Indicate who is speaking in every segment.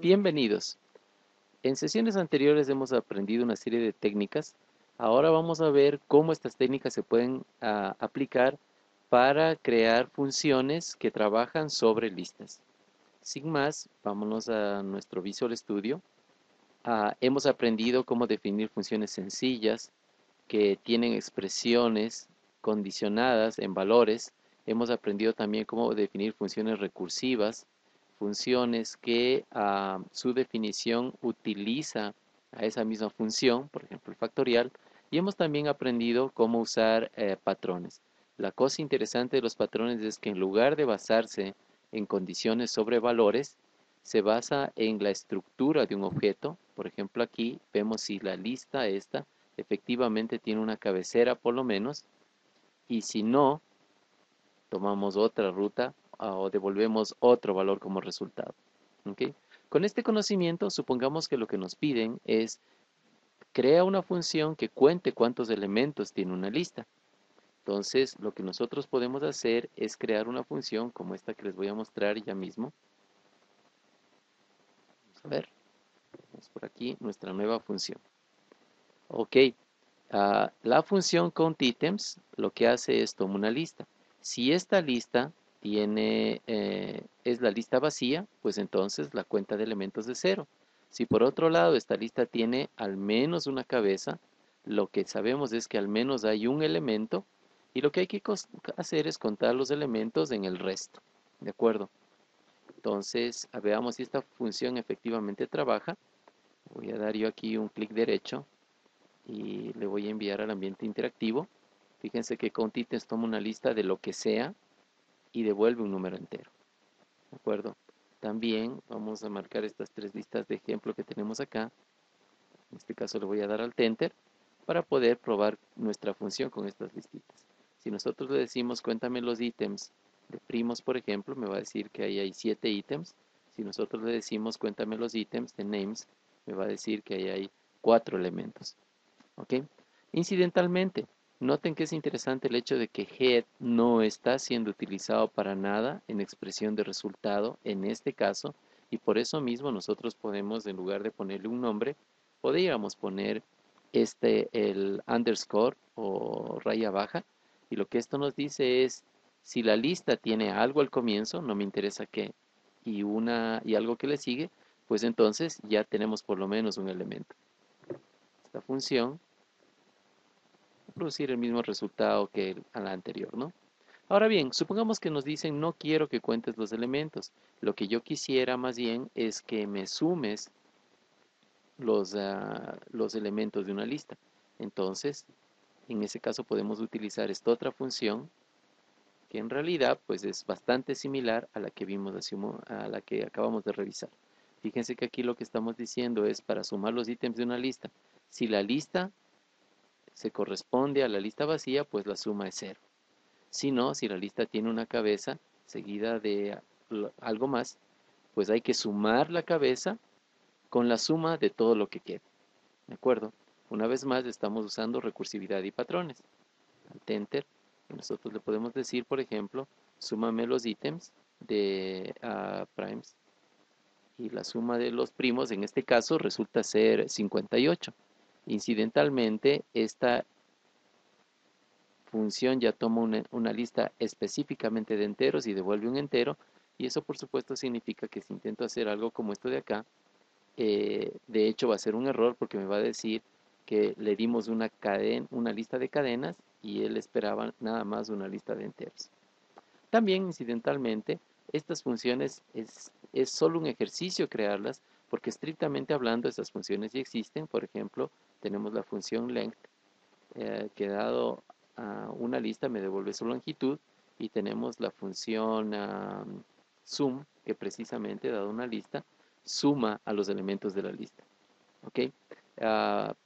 Speaker 1: Bienvenidos. En sesiones anteriores hemos aprendido una serie de técnicas. Ahora vamos a ver cómo estas técnicas se pueden aplicar para crear funciones que trabajan sobre listas. Sin más, vámonos a nuestro Visual Studio. Hemos aprendido cómo definir funciones sencillas que tienen expresiones condicionadas en valores. Hemos aprendido también cómo definir funciones recursivas, funciones que su definición utiliza a esa misma función, por ejemplo el factorial, y hemos también aprendido cómo usar patrones. La cosa interesante de los patrones es que en lugar de basarse en condiciones sobre valores, se basa en la estructura de un objeto. Por ejemplo, aquí vemos si la lista esta efectivamente tiene una cabecera por lo menos, y si no, tomamos otra ruta o devolvemos otro valor como resultado. ¿Okay? Con este conocimiento, supongamos que lo que nos piden es crea una función que cuente cuántos elementos tiene una lista. Entonces, lo que nosotros podemos hacer es crear una función como esta que les voy a mostrar ya mismo. Vamos a ver, vamos por aquí, nuestra nueva función. Ok, la función countItems lo que hace es toma una lista. Si esta lista es la lista vacía, pues entonces la cuenta de elementos es 0. Si por otro lado esta lista tiene al menos una cabeza, lo que sabemos es que al menos hay un elemento y lo que hay que hacer es contar los elementos en el resto. ¿De acuerdo? Entonces, veamos si esta función efectivamente trabaja. Voy a dar yo aquí un clic derecho y le voy a enviar al ambiente interactivo. Fíjense que countItems toma una lista de lo que sea y devuelve un número entero. ¿De acuerdo? También vamos a marcar estas tres listas de ejemplo que tenemos acá. En este caso le voy a dar al Enter para poder probar nuestra función con estas listitas. Si nosotros le decimos cuéntame los ítems de primos, por ejemplo, me va a decir que ahí hay 7 ítems. Si nosotros le decimos cuéntame los ítems de names, me va a decir que ahí hay 4 elementos. ¿Ok? Incidentalmente, noten que es interesante el hecho de que head no está siendo utilizado para nada en expresión de resultado en este caso, y por eso mismo nosotros podemos, en lugar de ponerle un nombre, podríamos poner el underscore o raya baja, y lo que esto nos dice es, si la lista tiene algo al comienzo, no me interesa qué, y algo que le sigue, pues entonces ya tenemos por lo menos un elemento. Esta función producir el mismo resultado que a la anterior, ¿no? Ahora bien, supongamos que nos dicen no quiero que cuentes los elementos. Lo que yo quisiera más bien es que me sumes los elementos de una lista. Entonces, en ese caso podemos utilizar esta otra función que en realidad pues es bastante similar a la que vimos a la que acabamos de revisar. Fíjense que aquí lo que estamos diciendo es para sumar los ítems de una lista. Si la lista se corresponde a la lista vacía, pues la suma es 0. Si no, si la lista tiene una cabeza seguida de algo más, pues hay que sumar la cabeza con la suma de todo lo que quede. ¿De acuerdo? Una vez más estamos usando recursividad y patrones. Al Enter, nosotros le podemos decir, por ejemplo, súmame los ítems de primes y la suma de los primos en este caso resulta ser 58. Incidentalmente, esta función ya toma una lista específicamente de enteros y devuelve un entero, y eso por supuesto significa que si intento hacer algo como esto de acá, de hecho va a ser un error porque me va a decir que le dimos una lista de cadenas y él esperaba nada más una lista de enteros. También incidentalmente, estas funciones es solo un ejercicio crearlas, porque estrictamente hablando estas funciones ya existen. Por ejemplo, tenemos la función length, que dado una lista me devuelve su longitud, y tenemos la función sum, que precisamente dado una lista suma a los elementos de la lista. ¿Ok?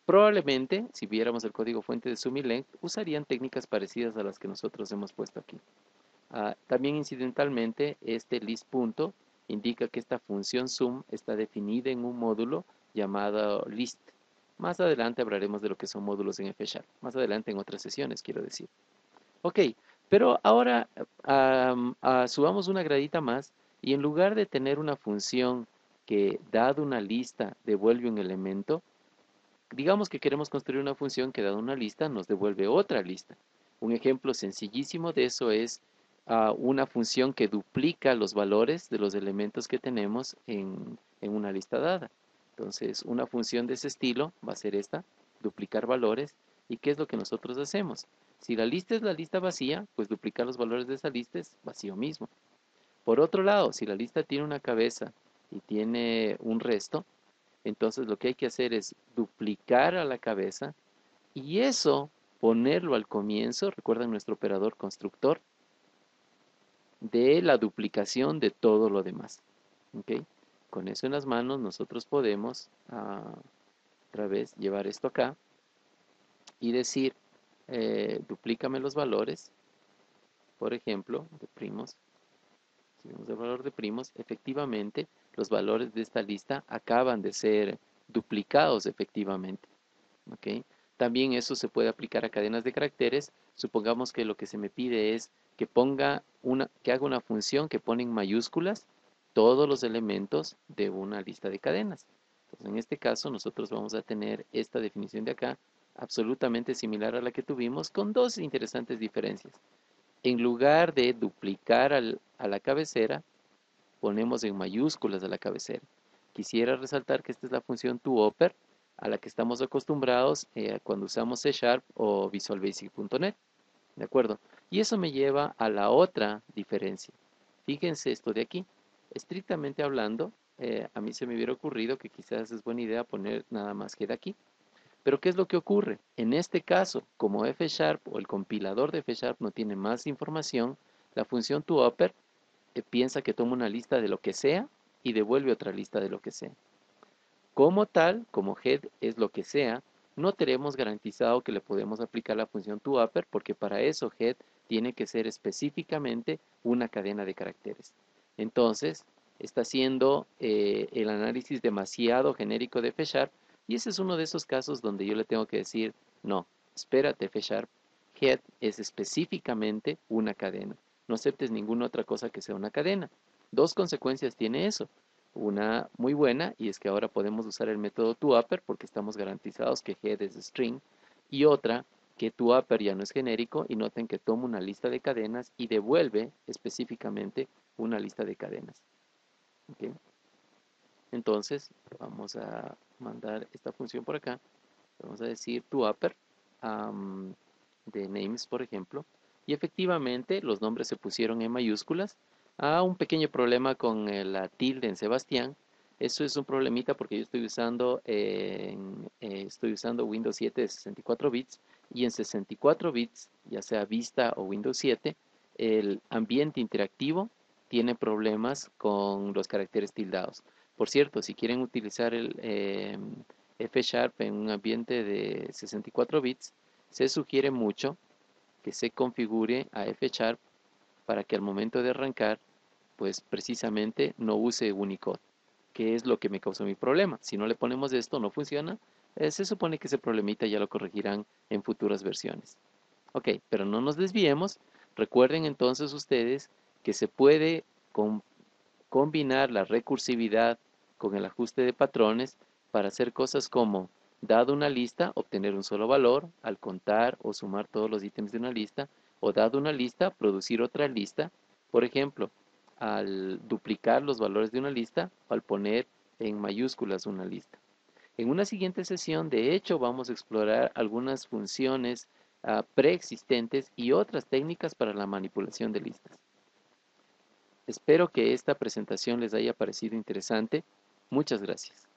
Speaker 1: Probablemente, si viéramos el código fuente de sum y length, usarían técnicas parecidas a las que nosotros hemos puesto aquí. También incidentalmente, este list punto indica que esta función sum está definida en un módulo llamado list. Más adelante hablaremos de lo que son módulos en F#. Más adelante en otras sesiones, quiero decir. Ok, pero ahora subamos una gradita más y en lugar de tener una función que dado una lista devuelve un elemento, digamos que queremos construir una función que dado una lista nos devuelve otra lista. Un ejemplo sencillísimo de eso es una función que duplica los valores de los elementos que tenemos en una lista dada. Entonces, una función de ese estilo va a ser esta, duplicar valores. ¿Y qué es lo que nosotros hacemos? Si la lista es la lista vacía, pues duplicar los valores de esa lista es vacío mismo. Por otro lado, si la lista tiene una cabeza y tiene un resto, entonces lo que hay que hacer es duplicar a la cabeza y eso ponerlo al comienzo, recuerden nuestro operador constructor, de la duplicación de todo lo demás. ¿Okay? Con eso en las manos nosotros podemos otra vez llevar esto acá y decir, duplícame los valores, por ejemplo, de primos. Si vemos el valor de primos, efectivamente los valores de esta lista acaban de ser duplicados efectivamente. ¿Okay? También eso se puede aplicar a cadenas de caracteres. Supongamos que lo que se me pide es que que haga una función que pone en mayúsculas todos los elementos de una lista de cadenas. Entonces, en este caso, nosotros vamos a tener esta definición de acá, absolutamente similar a la que tuvimos, con dos interesantes diferencias. En lugar de duplicar a la cabecera, ponemos en mayúsculas a la cabecera. Quisiera resaltar que esta es la función toOper a la que estamos acostumbrados cuando usamos C# o Visual Basic.net. ¿De acuerdo? Y eso me lleva a la otra diferencia. Fíjense esto de aquí. Estrictamente hablando, a mí se me hubiera ocurrido que quizás es buena idea poner nada más que de aquí. Pero ¿qué es lo que ocurre? En este caso, como F# o el compilador de F# no tiene más información, la función toOper piensa que toma una lista de lo que sea y devuelve otra lista de lo que sea. Como tal, como head es lo que sea, no tenemos garantizado que le podemos aplicar la función toUpper porque para eso head tiene que ser específicamente una cadena de caracteres. Entonces, está haciendo el análisis demasiado genérico de F# y ese es uno de esos casos donde yo le tengo que decir, no, espérate F#, head es específicamente una cadena. No aceptes ninguna otra cosa que sea una cadena. Dos consecuencias tiene eso. Una muy buena, y es que ahora podemos usar el método toUpper porque estamos garantizados que head es string. Y otra, que toUpper ya no es genérico y noten que toma una lista de cadenas y devuelve específicamente una lista de cadenas. ¿Okay? Entonces, vamos a mandar esta función por acá. Vamos a decir toUpper de names, por ejemplo. Y efectivamente, los nombres se pusieron en mayúsculas. Un pequeño problema con la tilde en Sebastián. Eso es un problemita porque yo estoy usando Windows 7 de 64 bits y en 64 bits, ya sea Vista o Windows 7, el ambiente interactivo tiene problemas con los caracteres tildados. Por cierto, si quieren utilizar el F# en un ambiente de 64 bits, se sugiere mucho que se configure a F# para que al momento de arrancar, pues precisamente no use Unicode, que es lo que me causó mi problema. Si no le ponemos esto, no funciona. Se supone que ese problemita ya lo corregirán en futuras versiones. Ok, pero no nos desviemos. Recuerden entonces ustedes que se puede combinar la recursividad con el ajuste de patrones para hacer cosas como, dado una lista, obtener un solo valor al contar o sumar todos los ítems de una lista, o dado una lista, producir otra lista, por ejemplo, al duplicar los valores de una lista o al poner en mayúsculas una lista. En una siguiente sesión, de hecho, vamos a explorar algunas funciones preexistentes y otras técnicas para la manipulación de listas. Espero que esta presentación les haya parecido interesante. Muchas gracias.